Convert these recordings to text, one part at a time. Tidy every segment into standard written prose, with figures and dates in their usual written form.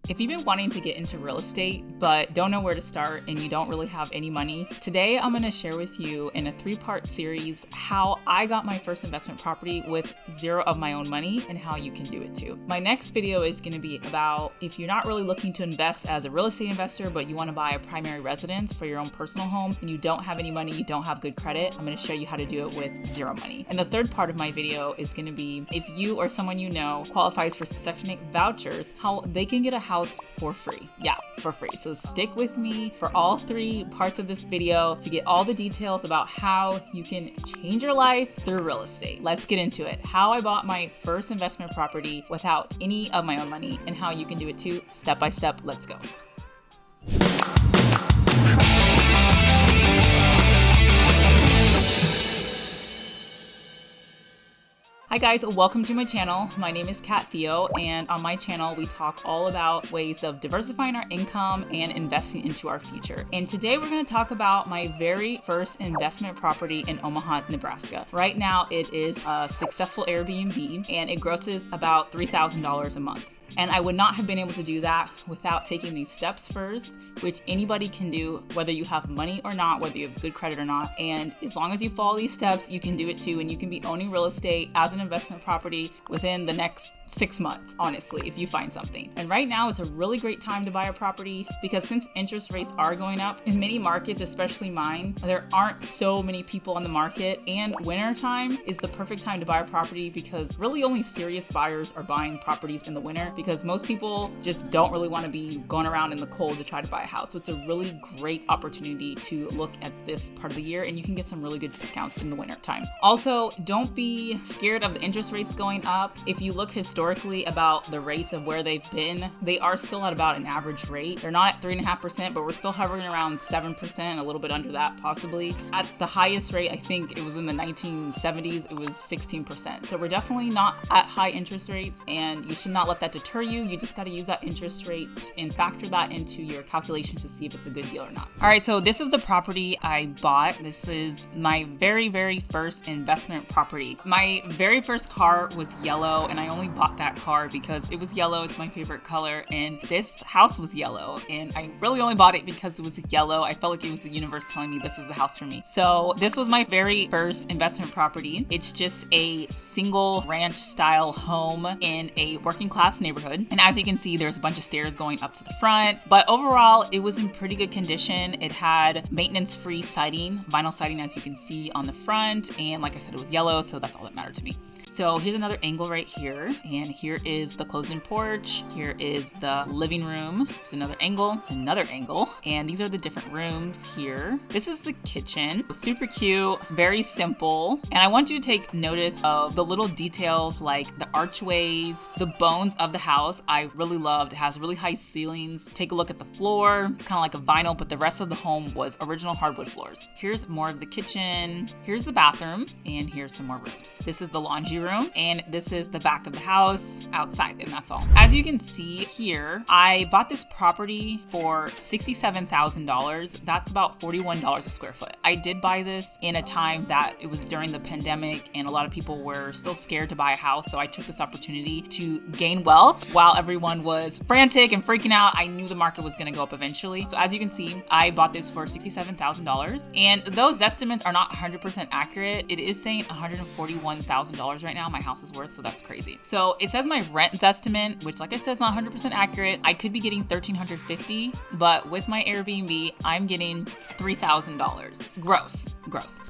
If you've been wanting to get into real estate but don't know where to start and you don't really have any money, today I'm going to share with you in a 3-part series how I got my first investment property with zero of my own money and how you can do it too. My next video is going to be about if you're not really looking to invest as a real estate investor but you want to buy a primary residence for your own personal home and you don't have any money, you don't have good credit, I'm going to show you how to do it with zero money. And the third part of my video is going to be if you or someone you know qualifies for Section 8 vouchers, how they can get a house for free. Yeah, for free. So stick with me for all 3 parts of this video to get all the details about how you can change your life through real estate. Let's get into it. How I bought my first investment property without any of my own money and how you can do it too, step by step. Let's go. Hi guys, welcome to my channel. My name is Theo, and on my channel we talk all about ways of diversifying our income and investing into our future. And today we're going to talk about my very first investment property in Omaha, Nebraska. Right now it is a successful Airbnb and it grosses about $3,000 a month. And I would not have been able to do that without taking these steps first, which anybody can do, whether you have money or not, whether you have good credit or not. And as long as you follow these steps, you can do it too. And you can be owning real estate as an investment property within the next 6 months, honestly, if you find something. And right now is a really great time to buy a property because since interest rates are going up in many markets, especially mine, there aren't so many people on the market. And winter time is the perfect time to buy a property because really only serious buyers are buying properties in the winter, because most people just don't really want to be going around in the cold to try to buy a house. So it's a really great opportunity to look at this part of the year, and you can get some really good discounts in the winter time. Also, don't be scared of the interest rates going up. If you look historically about the rates of where they've been, they are still at about an average rate. They're not at 3.5%, but we're still hovering around 7%, a little bit under that possibly. At the highest rate, I think it was in the 1970s, it was 16%. So we're definitely not at high interest rates, and you should not let that deter you. You just got to use that interest rate and factor that into your calculations to see if it's a good deal or not. All right, so this is the property I bought. This is my very first investment property. My very first car was yellow, and I only bought that car because it was yellow. It's my favorite color, and this house was yellow, and I really only bought it because it was yellow. I felt like it was the universe telling me this is the house for me. So this was my very first investment property. It's just a single ranch style home in a working class neighborhood. And as you can see, there's a bunch of stairs going up to the front, but overall it was in pretty good condition. It had maintenance-free siding, vinyl siding, as you can see on the front. And like I said, it was yellow, so that's all that mattered to me. So here's another angle right here. And here is the closed-in porch. Here is the living room. There's another angle. And these are the different rooms here. This is the kitchen. Super cute, very simple. And I want you to take notice of the little details like the archways, the bones of the house. I really loved. It has really high ceilings. Take a look at the floor. It's kind of like a vinyl, but the rest of the home was original hardwood floors. Here's more of the kitchen. Here's the bathroom, and here's some more rooms. This is the laundry room, and this is the back of the house outside, and that's all. As you can see here, I bought this property for $67,000. That's about $41 a square foot. I did buy this in a time that it was during the pandemic, and a lot of people were still scared to buy a house, so I took this opportunity to gain wealth while everyone was frantic and freaking out. I knew the market was going to go up eventually. So as you can see, I bought this for $67,000, and those estimates are not 100% accurate. It is saying $141,000 right now my house is worth, so that's crazy. So it says my rent estimate, which like I said is not 100% accurate. I could be getting $1,350, but with my Airbnb, I'm getting $3,000 gross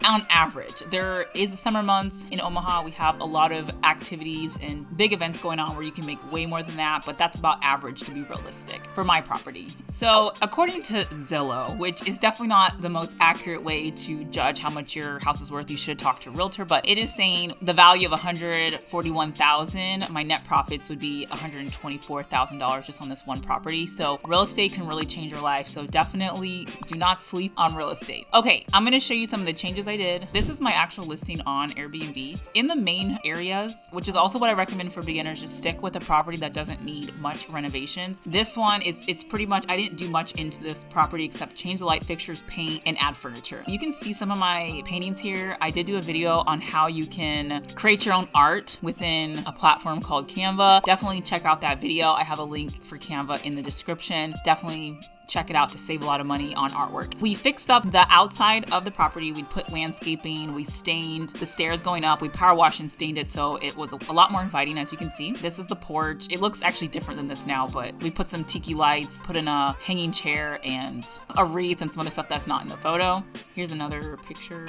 on average. There is the summer months in Omaha. We have a lot of activities and big events going on where you can make way more than that, but that's about average to be realistic for my property. So according to Zillow, which is definitely not the most accurate way to judge how much your house is worth, you should talk to a realtor, but it is saying the value of $141,000, my net profits would be $124,000 just on this one property. So real estate can really change your life. So definitely do not sleep on real estate. Okay, I'm going to show you some of the changes I did. This is my actual listing on Airbnb. In the main areas, which is also what I recommend for beginners, just stick with a property property that doesn't need much renovations. This one it's pretty much, I didn't do much into this property except change the light fixtures, paint, and add furniture. You can see some of my paintings here. I did do a video on how you can create your own art within a platform called Canva. Definitely check out that video. I have a link for Canva in the description. Definitely check it out to save a lot of money on artwork. We fixed up the outside of the property. We put landscaping, we stained the stairs going up, we power washed and stained it so it was a lot more inviting, as you can see. This is the porch. It looks actually different than this now, but we put some tiki lights, put in a hanging chair and a wreath and some other stuff that's not in the photo. Here's another picture.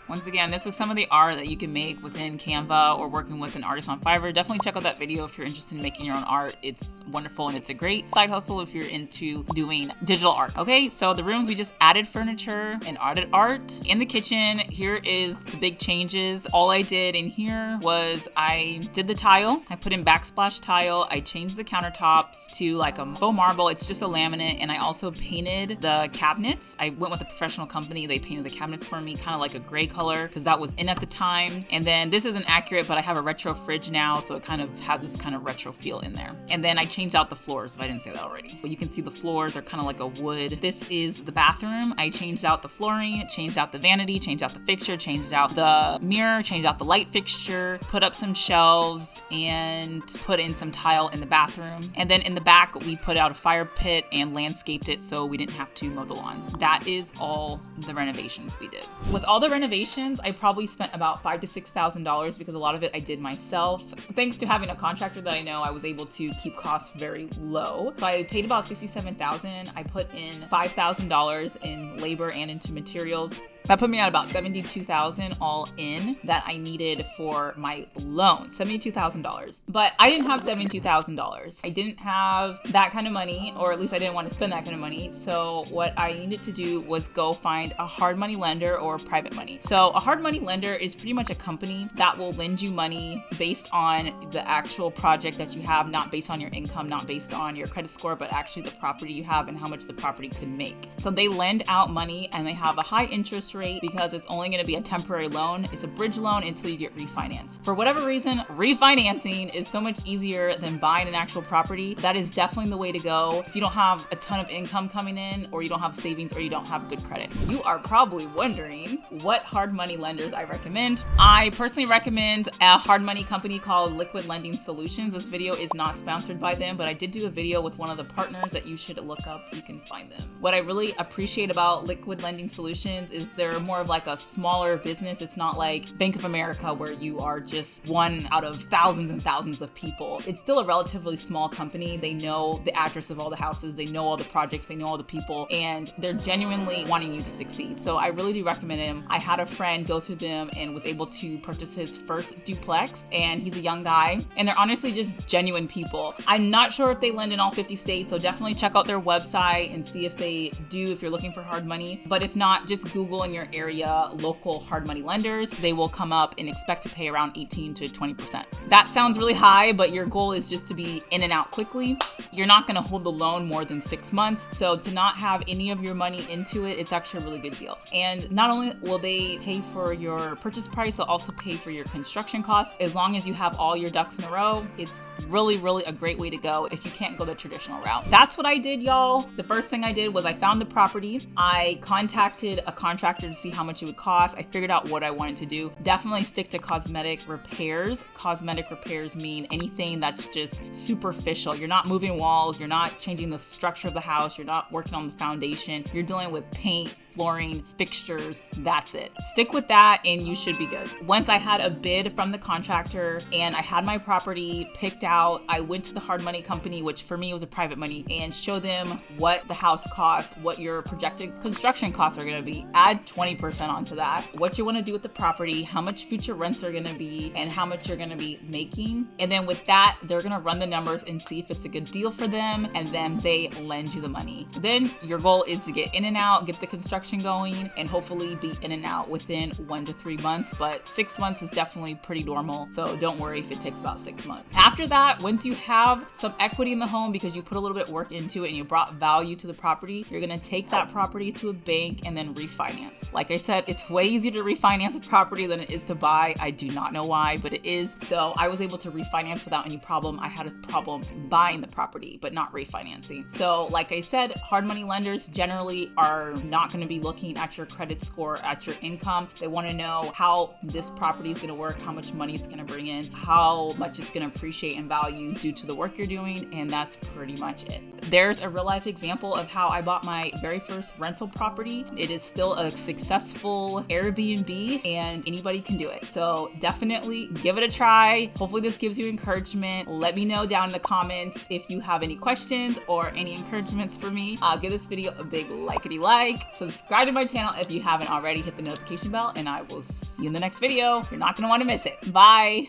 Once again, this is some of the art that you can make within Canva or working with an artist on Fiverr. Definitely check out that video if you're interested in making your own art. It's wonderful and it's a great side hustle if you're into doing digital art. Okay, so the rooms, we just added furniture and added art. In the kitchen, here is the big changes. All I did in here was I did the tile. I put in backsplash tile. I changed the countertops to like a faux marble. It's just a laminate. And I also painted the cabinets. I went with a professional company. They painted the cabinets for me, kind of like a gray color because that was in at the time. And then this isn't accurate, but I have a retro fridge now, so it kind of has this kind of retro feel in there. And then I changed out the floors, if I didn't say that already. But you can see the floors are kind of like a wood. This is the bathroom. I changed out the flooring, changed out the vanity, changed out the fixture, changed out the mirror, changed out the light fixture, put up some shelves, and put in some tile in the bathroom. And then in the back, we put out a fire pit and landscaped it so we didn't have to mow the lawn. That is all the renovations we did. With all the renovations, I probably spent about $5,000 to $6,000 because a lot of it I did myself. Thanks to having a contractor that I know, I was able to keep costs very low. So I paid about $67,000. I put in $5,000 in labor and into materials. That put me at about $72,000 all in that I needed for my loan, $72,000. But I didn't have $72,000. I didn't have that kind of money, or at least I didn't want to spend that kind of money. So what I needed to do was go find a hard money lender or private money. So a hard money lender is pretty much a company that will lend you money based on the actual project that you have, not based on your income, not based on your credit score, but actually the property you have and how much the property could make. So they lend out money and they have a high interest rate because it's only going to be a temporary loan. It's a bridge loan until you get refinanced. For whatever reason, refinancing is so much easier than buying an actual property. That is definitely the way to go if you don't have a ton of income coming in, or you don't have savings, or you don't have good credit. You are probably wondering what hard money lenders I recommend. I personally recommend a hard money company called Liquid Lending Solutions. This video is not sponsored by them, but I did do a video with one of the partners that you should look up. You can find them. What I really appreciate about Liquid Lending Solutions is they're more of like a smaller business. It's not like Bank of America where you are just one out of thousands and thousands of people. It's still a relatively small company. They know the address of all the houses, they know all the projects, they know all the people, and they're genuinely wanting you to succeed. So I really do recommend them. I had a friend go through them and was able to purchase his first duplex, and he's a young guy, and they're honestly just genuine people. I'm not sure if they lend in all 50 states, so definitely check out their website and see if they do, if you're looking for hard money. But if not, just Google in your area local hard money lenders. They will come up and expect to pay around 18 to 20%. That sounds really high, but your goal is just to be in and out quickly. You're not going to hold the loan more than 6 months. So to not have any of your money into it, it's actually a really good deal. And not only will they pay for your purchase price, they'll also pay for your construction costs. As long as you have all your ducks in a row, it's really, really a great way to go if you can't go the traditional route. That's what I did, y'all. The first thing I did was I found the property. I contacted a contractor to see how much it would cost. I figured out what I wanted to do. Definitely stick to cosmetic repairs. Cosmetic repairs mean anything that's just superficial. You're not moving walls. You're not changing the structure of the house. You're not working on the foundation. You're dealing with paint, flooring, fixtures. That's it. Stick with that and you should be good. Once I had a bid from the contractor and I had my property picked out, I went to the hard money company, which for me was a private money, and show them what the house costs, what your projected construction costs are going to be. Add 20% onto that, what you want to do with the property, how much future rents are going to be, and how much you're going to be making. And then with that, they're going to run the numbers and see if it's a good deal for them, and then they lend you the money. Then your goal is to get in and out, get the construction going, and hopefully be in and out within 1 to 3 months. But 6 months is definitely pretty normal, so don't worry if it takes about 6 months. After that, once you have some equity in the home because you put a little bit of work into it and you brought value to the property, you're going to take that property to a bank and then refinance. refinance. Like I said, it's way easier to refinance a property than it is to buy. I do not know why, but it is. So I was able to refinance without any problem. I had a problem buying the property, but not refinancing. So like I said, hard money lenders generally are not going to be looking at your credit score, at your income. They want to know how this property is going to work, how much money it's going to bring in, how much it's going to appreciate in value due to the work you're doing, and that's pretty much it. There's a real life example of how I bought my very first rental property. It is still a successful Airbnb and anybody can do it. So definitely give it a try. Hopefully this gives you encouragement. Let me know down in the comments if you have any questions or any encouragements for me. Give this video a big likety-like. Subscribe to my channel if you haven't already. Hit the notification bell and I will see you in the next video. You're not going to want to miss it. Bye.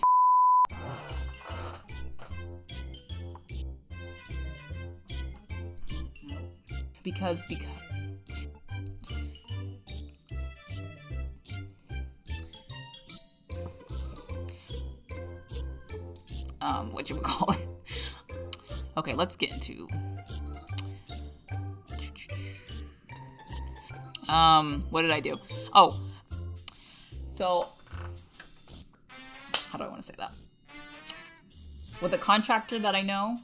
Because whatchamacallit. Okay, let's get into what did I do? Oh, so how do I want to say that? With a contractor that I know.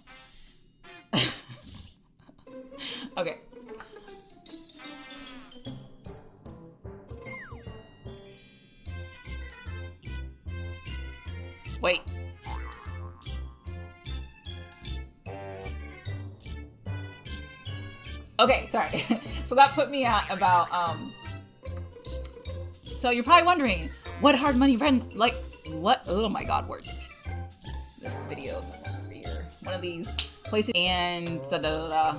Okay. Wait. Okay, sorry. So that put me at about, so you're probably wondering, what hard money rent, like, what? Oh my God, words. This video somewhere over here. One of these places, and da da da da.